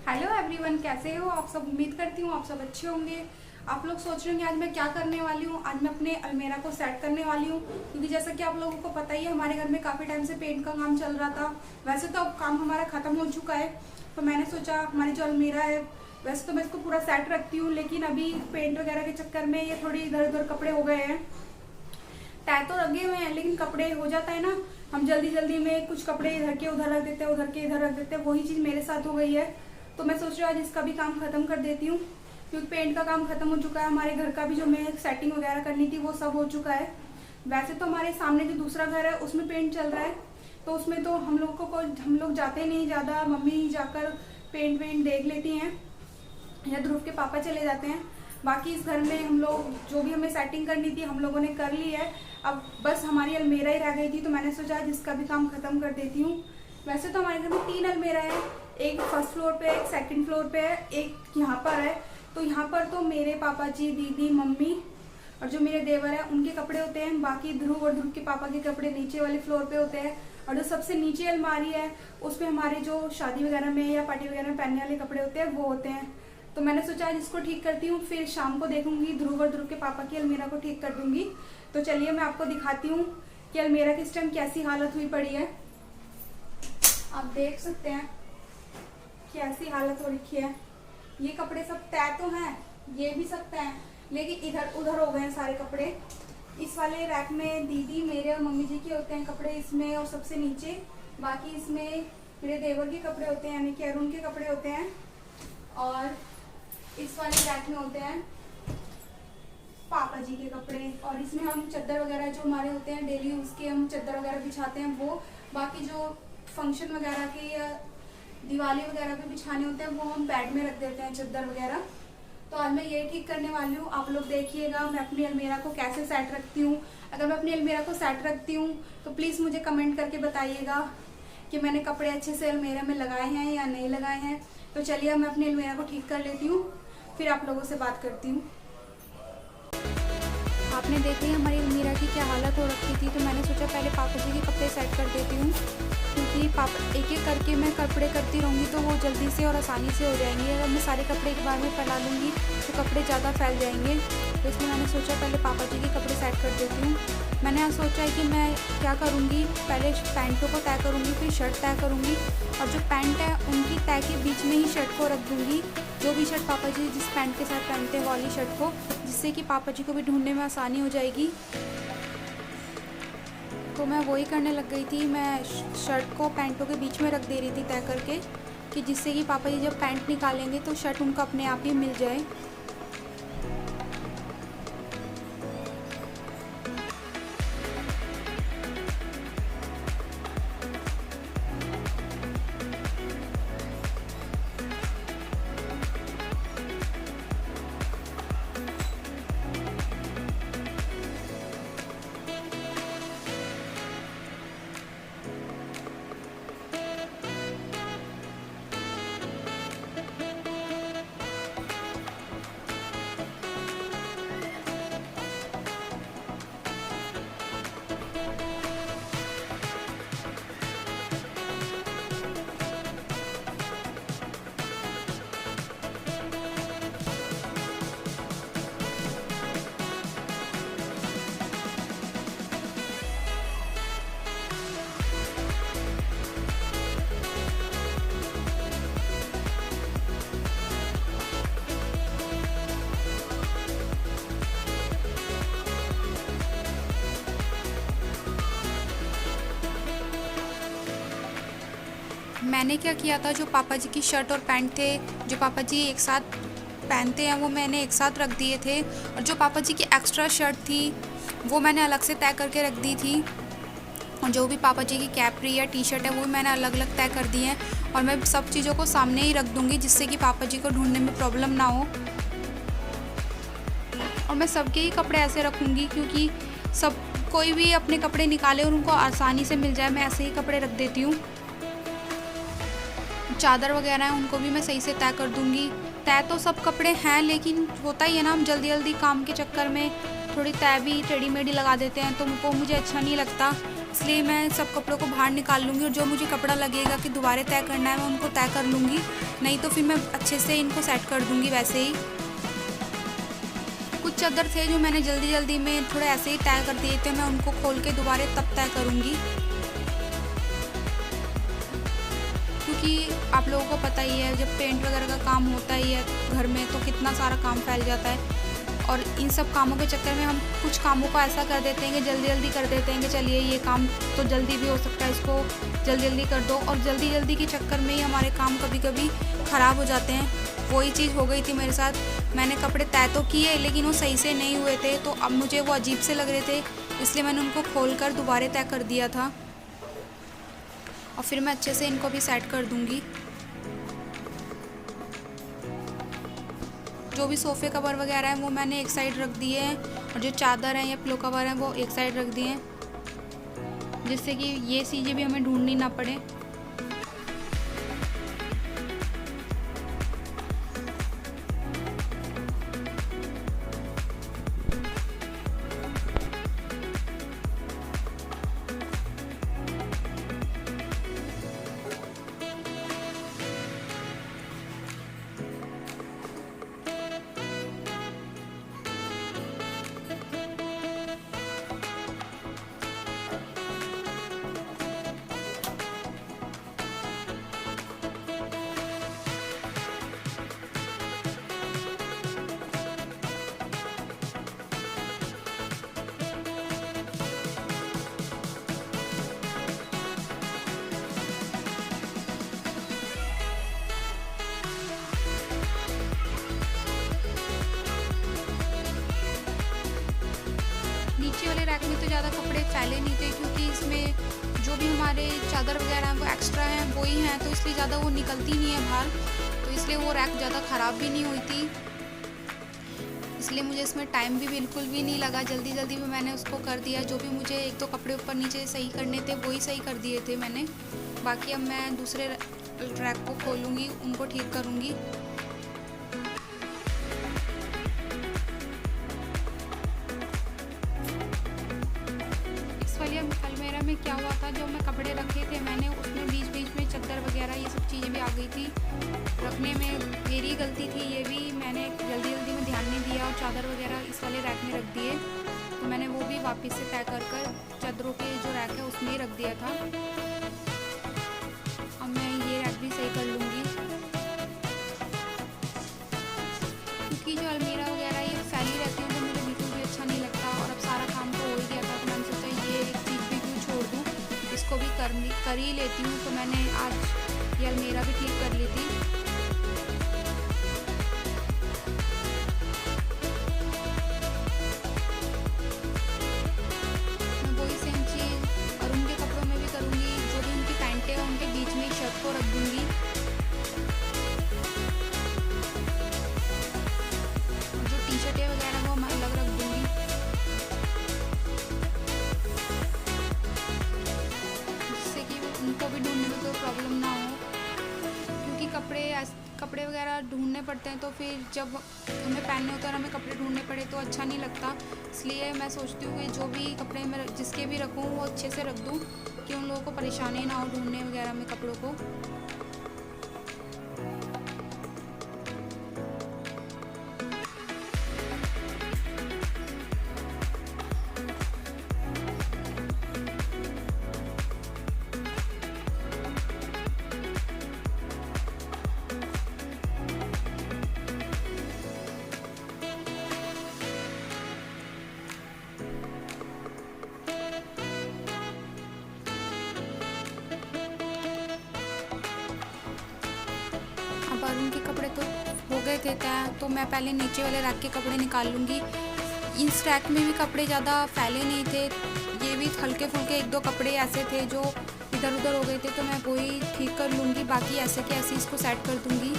Hello everyone, कैसे हो आप सब। उम्मीद करती हूँ आप सब अच्छे होंगे। आप लोग सोच रहे होंगे आज मैं क्या करने वाली हूँ। आज मैं अपने अलमीरा को सेट करने वाली हूँ, क्योंकि जैसा कि आप लोगों को पता ही है हमारे घर में काफ़ी टाइम से पेंट का काम चल रहा था। वैसे तो अब काम हमारा ख़त्म हो चुका है, तो मैंने सोचा हमारी जो अलमीरा है वैसे तो मैं इसको पूरा सेट रखती हूँ, लेकिन अभी पेंट वगैरह के चक्कर में ये थोड़ी इधर उधर कपड़े हो गए हैं। तय तो लगे हुए हैं लेकिन कपड़े हो जाता है ना, हम जल्दी जल्दी में कुछ कपड़े इधर के उधर रख देते हैं, उधर के इधर रख देते हैं। वही चीज़ मेरे साथ हो गई है। तो मैं सोच रही हूँ आज इसका भी काम खत्म कर देती हूँ, क्योंकि पेंट का काम खत्म हो चुका है। हमारे घर का भी जो मैं सेटिंग वगैरह करनी थी वो सब हो चुका है। वैसे तो हमारे सामने जो दूसरा घर है उसमें पेंट चल रहा है, तो उसमें तो हम लोग जाते नहीं ज़्यादा, मम्मी जाकर पेंट वेंट देख लेती हैं या ध्रुव के पापा चले जाते हैं। बाकी इस घर में हम लोग जो भी हमें सेटिंग करनी थी हम लोगों ने कर ली है। अब बस हमारी अलमीरा ही रह गई थी, तो मैंने सोचा आज इसका भी काम खत्म कर देती हूँ। वैसे तो हमारे घर में 3 अलमीरा है, एक फर्स्ट फ्लोर पे, एक सेकंड फ्लोर पे है, एक यहाँ पर है। तो यहाँ पर तो मेरे पापा जी, दीदी, मम्मी और जो मेरे देवर है उनके कपड़े होते हैं। बाकी ध्रुव और ध्रुव के पापा के कपड़े नीचे वाले फ्लोर पे होते हैं। और जो सबसे नीचे अलमारी है उसमें हमारे जो शादी वगैरह में या पार्टी वगैरह में पहनने वाले कपड़े होते हैं वो होते हैं। तो मैंने सोचा आज इसको ठीक करती हूँ, फिर शाम को देखूंगी ध्रुव और ध्रुव के पापा की अलमीरा को ठीक कर दूंगी। तो चलिए मैं आपको दिखाती हूँ कि अलमीरा की इस टाइम कैसी हालत हुई पड़ी है। आप देख सकते हैं कैसी हालत हो रखी है। ये कपड़े सब तय तो हैं, ये भी सब तय हैं, लेकिन इधर उधर हो गए हैं सारे कपड़े। इस वाले रैक में दीदी मेरे और मम्मी जी के होते हैं कपड़े इसमें, और सबसे नीचे बाकी इसमें मेरे देवर के कपड़े होते हैं, यानी कि अरुण के कपड़े होते हैं। और इस वाले रैक में होते हैं पापा जी के कपड़े, और इसमें हम चादर वगैरह जो हमारे होते हैं डेली यूज के, हम चादर वगैरह बिछाते हैं वो। बाकी जो फंक्शन वगैरह के या दिवाली वगैरह पे बिछाने होते हैं वो हम बेड में रख देते हैं चादर वगैरह। तो आज मैं ये ठीक करने वाली हूँ। आप लोग देखिएगा मैं अपनी अलमीरा को कैसे सेट रखती हूँ। अगर मैं अपनी अलमीरा को सेट रखती हूँ तो प्लीज़ मुझे कमेंट करके बताइएगा कि मैंने कपड़े अच्छे से अलमीरा में लगाए हैं या नहीं लगाए हैं। तो चलिए मैं अपनी अलमीरा को ठीक कर लेती हूँ, फिर आप लोगों से बात करती हूँ। आपने देखी हमारी अलमीरा की क्या हालत हो रखी थी, तो मैंने सोचा पहले पापा जी के कपड़े सेट कर देती हूँ, क्योंकि पापा एक एक करके मैं कपड़े करती रहूँगी तो वो जल्दी से और आसानी से हो जाएंगे। अगर मैं सारे कपड़े एक बार में फैला लूँगी तो कपड़े ज़्यादा फैल जाएंगे। तो इसलिए मैंने सोचा पहले पापा जी के कपड़े सेट कर देती हूँ। मैंने आज सोचा है कि मैं क्या करूँगी, पहले पैंटों को तय करूँगी, फिर शर्ट तय करूँगी, और जो पैंट है उनकी तय के बीच में ही शर्ट को रख दूँगी। जो भी शर्ट पापा जी जिस पैंट के साथ पहनते हैं वाली शर्ट को, जिससे कि पापा जी को भी ढूंढने में आसानी हो जाएगी। तो मैं वही करने लग गई थी, मैं शर्ट को पैंटों के बीच में रख दे रही थी तय करके, कि जिससे कि पापा जी जब पैंट निकालेंगे तो शर्ट उनको अपने आप ही मिल जाए। मैंने क्या किया था, जो पापा जी की शर्ट और पैंट थे जो पापा जी एक साथ पहनते हैं वो मैंने एक साथ रख दिए थे, और जो पापा जी की एक्स्ट्रा शर्ट थी वो मैंने अलग से तय करके रख दी थी, और जो भी पापा जी की कैपरी या टी शर्ट है वो मैंने अलग अलग तय कर दी है। और मैं सब चीज़ों को सामने ही रख दूँगी, जिससे कि पापा जी को ढूंढने में प्रॉब्लम ना हो। और मैं सबके ही कपड़े ऐसे रखूँगी, क्योंकि सब कोई भी अपने कपड़े निकाले और उनको आसानी से मिल जाए, मैं ऐसे ही कपड़े रख देती हूँ। चादर वगैरह है उनको भी मैं सही से तय कर दूँगी। तय तो सब कपड़े हैं, लेकिन होता ही है ना, हम जल्दी जल्दी काम के चक्कर में थोड़ी तय भी टेढ़ी मेढ़ी लगा देते हैं, तो वो मुझे अच्छा नहीं लगता। इसलिए मैं सब कपड़ों को बाहर निकाल लूँगी और जो मुझे कपड़ा लगेगा कि दोबारा तय करना है मैं उनको तय कर लूँगी, नहीं तो फिर मैं अच्छे से इनको सेट कर दूँगी वैसे ही। कुछ चादर थे जो मैंने जल्दी में थोड़े ऐसे ही तय कर दिए थे, मैं उनको खोल के दोबारा तब तय करूँगी, क्योंकि आप लोगों को पता ही है जब पेंट वगैरह का काम होता ही है घर में तो कितना सारा काम फैल जाता है, और इन सब कामों के चक्कर में हम कुछ कामों को ऐसा कर देते हैं कि जल्दी कर देते हैं कि चलिए ये काम तो जल्दी भी हो सकता है, इसको जल्दी कर दो, और जल्दी के चक्कर में ही हमारे काम कभी ख़राब हो जाते हैं। वही चीज़ हो गई थी मेरे साथ। मैंने कपड़े तय तो किए लेकिन वो सही से नहीं हुए थे, तो अब मुझे वो अजीब से लग रहे थे, इसलिए मैंने उनको खोल कर दोबारा तय कर दिया था और फिर मैं अच्छे से इनको भी सेट कर दूँगी। जो भी सोफ़े कवर वगैरह हैं वो मैंने एक साइड रख दिए हैं, और जो चादर हैं या पिलो कवर हैं वो एक साइड रख दिए हैं, जिससे कि ये चीज़ें भी हमें ढूंढनी ना पड़े। नीचे वाले रैक में तो ज़्यादा कपड़े फैले नहीं थे, क्योंकि इसमें जो भी हमारे चादर वगैरह हैं वो एक्स्ट्रा हैं, वो ही हैं, तो इसलिए ज़्यादा वो निकलती नहीं है बाहर, तो इसलिए वो रैक ज़्यादा ख़राब भी नहीं हुई थी। इसलिए मुझे इसमें टाइम भी बिल्कुल भी नहीं लगा, जल्दी में मैंने उसको कर दिया। जो भी मुझे एक दो कपड़े ऊपर नीचे सही करने थे वही सही कर दिए थे मैंने। बाकी अब मैं दूसरे रैक को खोलूँगी, उनको ठीक करूँगी। अलमीरा में क्या हुआ था, जो मैं कपड़े रखे थे मैंने उसमें बीच में चादर वगैरह ये सब चीज़ें भी आ गई थी रखने में, मेरी गलती थी ये भी, मैंने जल्दी में ध्यान नहीं दिया और चादर वगैरह इस वाले रैक में रख दिए, तो मैंने वो भी वापस से तय कर चादरों के जो रैक है उसमें ही रख दिया था। अब मैं ये रैक भी सही कर लूँगी, क्योंकि जो अलमीरा वगैरह ये फैली रहती है तो मुझे बिल्कुल भी अच्छा नहीं लगता, और अब सारा काम तो हो ही गया था, तो मैंने सोचा ये चीज़ भी क्यों छोड़ दूँ, इसको भी कर ही लेती हूँ। तो मैंने आज ये अलमीरा भी ठीक कर ली थी। मैं वही सेम चीज़ और उनके कपड़ों में भी करूँगी, जो भी उनकी पैंटें हैं उनके बीच में शर्ट को रख दूँगी, जो टी शर्टें वगैरह वो मैं अलग रख दूँगी, जिससे कि उनको भी ढूंढने में कोई प्रॉब्लम ना हो, क्योंकि कपड़े वगैरह ढूंढने पड़ते हैं, तो फिर जब हमें पहनने होते हैं और हमें कपड़े ढूंढने पड़े तो अच्छा नहीं लगता। इसलिए मैं सोचती हूँ कि जो भी कपड़े मैं जिसके भी रखूँ वो अच्छे से रख दूँ, कि उन लोगों को परेशानी ना हो ढूंढने वगैरह में कपड़ों को। और उनके कपड़े तो हो गए थे तय, तो मैं पहले नीचे वाले रैक के कपड़े निकाल लूँगी। इस रैक में भी कपड़े ज़्यादा फैले नहीं थे, ये भी हल्के फुल्के एक दो कपड़े ऐसे थे जो इधर उधर हो गए थे, तो मैं वही ठीक कर लूँगी। बाकी ऐसे के ऐसे इसको सेट कर दूँगी।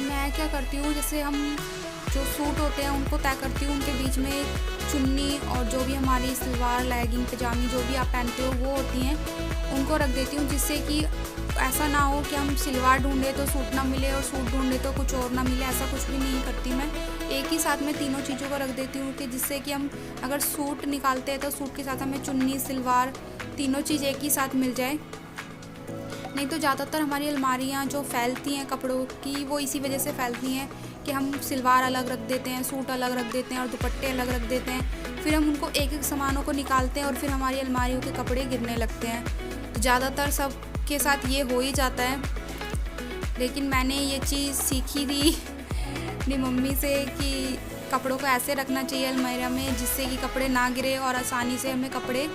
मैं क्या करती हूँ, जैसे हम जो सूट होते हैं उनको तय करती हूँ, उनके बीच में चुन्नी और जो भी हमारी सलवार लेगिंग पजामी जो भी आप पहनते हो वो होती हैं, उनको रख देती हूँ, जिससे कि ऐसा ना हो कि हम सलवार ढूंढे तो सूट ना मिले और सूट ढूंढे तो कुछ और ना मिले। ऐसा कुछ भी नहीं करती मैं, एक ही साथ में तीनों चीज़ों को रख देती हूँ कि जिससे कि हम अगर सूट निकालते हैं तो सूट के साथ हमें चुन्नी, सलवार, तीनों चीज़ एक ही साथ मिल जाए। नहीं तो ज़्यादातर हमारी अलमारियाँ जो फैलती हैं कपड़ों की, वो इसी वजह से फैलती हैं कि हम सलवार अलग रख देते हैं, सूट अलग रख देते हैं और दुपट्टे अलग रख देते हैं। फिर हम उनको एक एक सामानों को निकालते हैं और फिर हमारी अलमारियों के कपड़े गिरने लगते हैं। तो ज़्यादातर सब के साथ ये हो ही जाता है। लेकिन मैंने ये चीज़ सीखी थी अपनी मम्मी से कि कपड़ों को ऐसे रखना चाहिए अलमारिया में जिससे कि कपड़े ना गिरे और आसानी से हमें कपड़े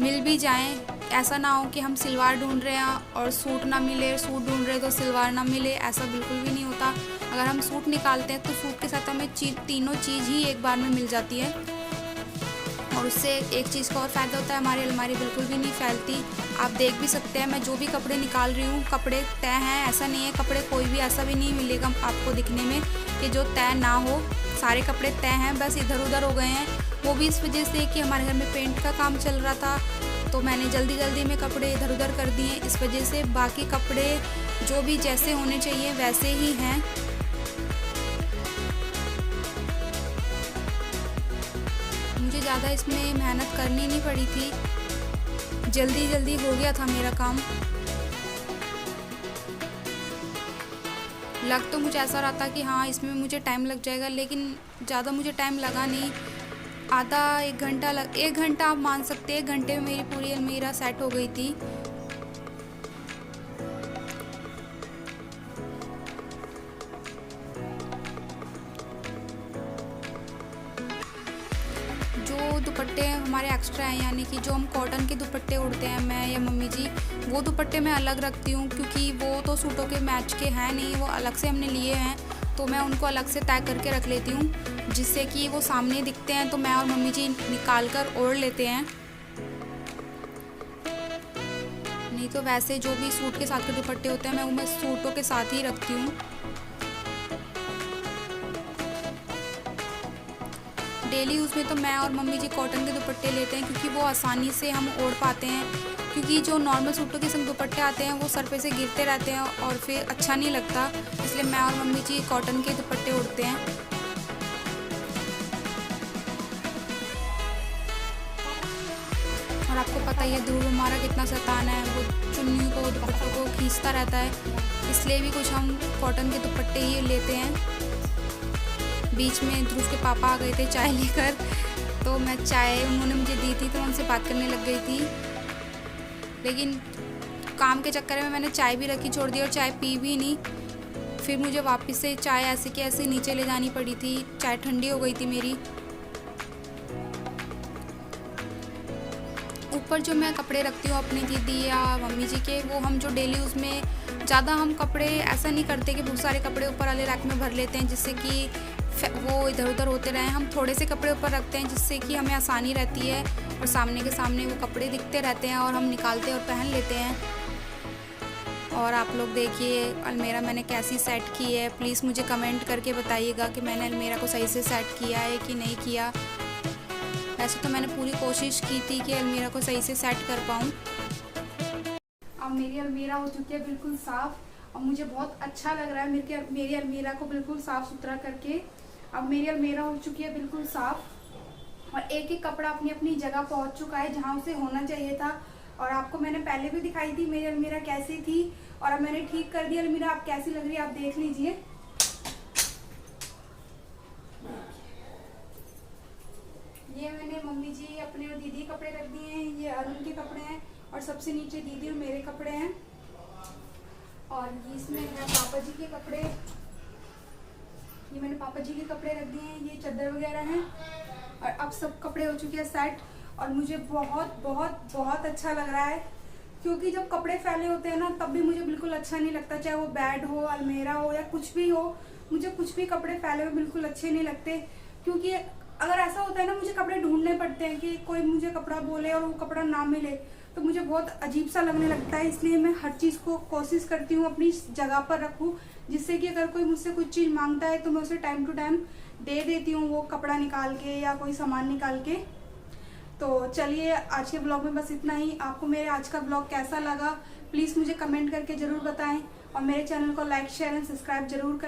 मिल भी जाएं। ऐसा ना हो कि हम सलवार ढूंढ रहे हैं और सूट ना मिले, सूट ढूंढ रहे हैं तो सलवार ना मिले। ऐसा बिल्कुल भी नहीं होता। अगर हम सूट निकालते हैं तो सूट के साथ हमें तीनों चीज़ ही एक बार में मिल जाती है और उससे एक चीज़ का और फ़ायदा होता है, हमारी अलमारी बिल्कुल भी नहीं फैलती। आप देख भी सकते हैं मैं जो भी कपड़े निकाल रही हूँ कपड़े तय हैं, ऐसा नहीं है कपड़े कोई भी ऐसा भी नहीं मिलेगा आपको दिखने में कि जो तय ना हो। सारे कपड़े तय हैं, बस इधर उधर हो गए हैं। वो भी इस वजह से कि हमारे घर में पेंट का काम चल रहा था तो मैंने जल्दी जल्दी में कपड़े इधर उधर कर दिए, इस वजह से बाकी कपड़े जो भी जैसे होने चाहिए वैसे ही हैं। मुझे ज़्यादा इसमें मेहनत करनी नहीं पड़ी थी, जल्दी जल्दी हो गया था मेरा काम। लग तो मुझे ऐसा रहा था कि हाँ इसमें मुझे टाइम लग जाएगा, लेकिन ज़्यादा मुझे टाइम लगा नहीं। आधा एक घंटा आप मान सकते हैं, 1 घंटे में मेरी पूरी अलमीरा सेट हो गई थी। जो दुपट्टे हमारे एक्स्ट्रा हैं, यानी कि जो हम कॉटन के दुपट्टे उड़ते हैं मैं या मम्मी जी, वो दुपट्टे मैं अलग रखती हूँ क्योंकि वो तो सूटों के मैच के हैं नहीं, वो अलग से हमने लिए हैं तो मैं उनको अलग से तय करके रख लेती हूँ जिससे कि वो सामने दिखते हैं तो मैं और मम्मी जी निकाल कर ओढ़ लेते हैं। नहीं तो वैसे जो भी सूट के साथ के दुपट्टे होते हैं मैं सूटों के साथ ही रखती हूँ। डेली यूज़ में तो मैं और मम्मी जी कॉटन के दुपट्टे लेते हैं क्योंकि वो आसानी से हम ओढ़ पाते हैं, क्योंकि जो नॉर्मल सूटों के संग दुपट्टे आते हैं वो सर पे से गिरते रहते हैं और फिर अच्छा नहीं लगता, इसलिए मैं और मम्मी जी कॉटन के दुपट्टे ओढ़ते हैं। और आपको पता ही है ध्रुव हमारा कितना शैतान है, वो चुन्नी को दुपट्टों को खींचता रहता है, इसलिए भी कुछ हम कॉटन के दुपट्टे ही लेते हैं। बीच में ध्रुव के पापा आ गए थे चाय लेकर, तो मैं चाय उन्होंने मुझे दी थी तो मैं उनसे बात करने लग गई थी, लेकिन काम के चक्कर में मैंने चाय भी रखी छोड़ दी और चाय पी भी नहीं। फिर मुझे वापस से चाय ऐसे कि ऐसे नीचे ले जानी पड़ी थी, चाय ठंडी हो गई थी मेरी। ऊपर जो मैं कपड़े रखती हूँ अपनी दीदी या मम्मी जी के, वो हम जो डेली उसमें ज़्यादा हम कपड़े ऐसा नहीं करते कि बहुत सारे कपड़े ऊपर वाले रैक में भर लेते हैं जिससे कि वो इधर उधर होते रहें। हम थोड़े से कपड़े ऊपर रखते हैं जिससे कि हमें आसानी रहती है और सामने के सामने वो कपड़े दिखते रहते हैं और हम निकालते और पहन लेते हैं। और आप लोग देखिए अलमीरा मैंने कैसी सेट की है, प्लीज़ मुझे कमेंट करके बताइएगा कि मैंने अलमीरा को सही से सेट किया है कि नहीं किया। वैसे तो मैंने पूरी कोशिश की थी कि अलमीरा को सही से सेट कर पाऊँ। अब मेरी अलमीरा हो चुकी है बिल्कुल साफ़ और मुझे बहुत अच्छा लग रहा है मेरी अलमीरा को बिल्कुल साफ़ सुथरा करके। अब मेरी अलमीरा हो चुकी है बिल्कुल साफ़ और एक एक कपड़ा अपनी अपनी जगह पहुंच चुका है जहां उसे होना चाहिए था। और आपको मैंने पहले भी दिखाई थी मेरी अलमीरा कैसी थी और अब मैंने ठीक कर दी अलमीरा। आप कैसी लग रही है आप देख लीजिए। ये मैंने मम्मी जी अपने और दीदी कपड़े रख दिए हैं, ये अरुण के कपड़े हैं और सबसे नीचे दीदी और मेरे कपड़े हैं। और इसमें है पापा जी के कपड़े, ये मैंने पापा जी के कपड़े रख दिए हैं, ये चादर वगैरह हैं। और अब सब कपड़े हो चुके हैं सेट और मुझे बहुत बहुत बहुत अच्छा लग रहा है क्योंकि जब कपड़े फैले होते हैं ना तब भी मुझे बिल्कुल अच्छा नहीं लगता, चाहे वो बेड हो, अलमीरा हो या कुछ भी हो। मुझे कुछ भी कपड़े फैले हुए बिल्कुल अच्छे नहीं लगते क्योंकि अगर ऐसा होता है ना मुझे कपड़े ढूंढने पड़ते हैं कि कोई मुझे कपड़ा बोले और वो कपड़ा ना मिले तो मुझे बहुत अजीब सा लगने लगता है। इसलिए मैं हर चीज़ को कोशिश करती हूँ अपनी जगह पर रखूँ जिससे कि अगर कोई मुझसे कुछ चीज़ मांगता है तो मैं उसे टाइम टू टाइम दे देती हूँ वो कपड़ा निकाल के या कोई सामान निकाल के। तो चलिए आज के ब्लॉग में बस इतना ही। आपको मेरे आज का ब्लॉग कैसा लगा प्लीज़ मुझे कमेंट करके ज़रूर बताएं और मेरे चैनल को लाइक शेयर एंड सब्सक्राइब जरूर करें।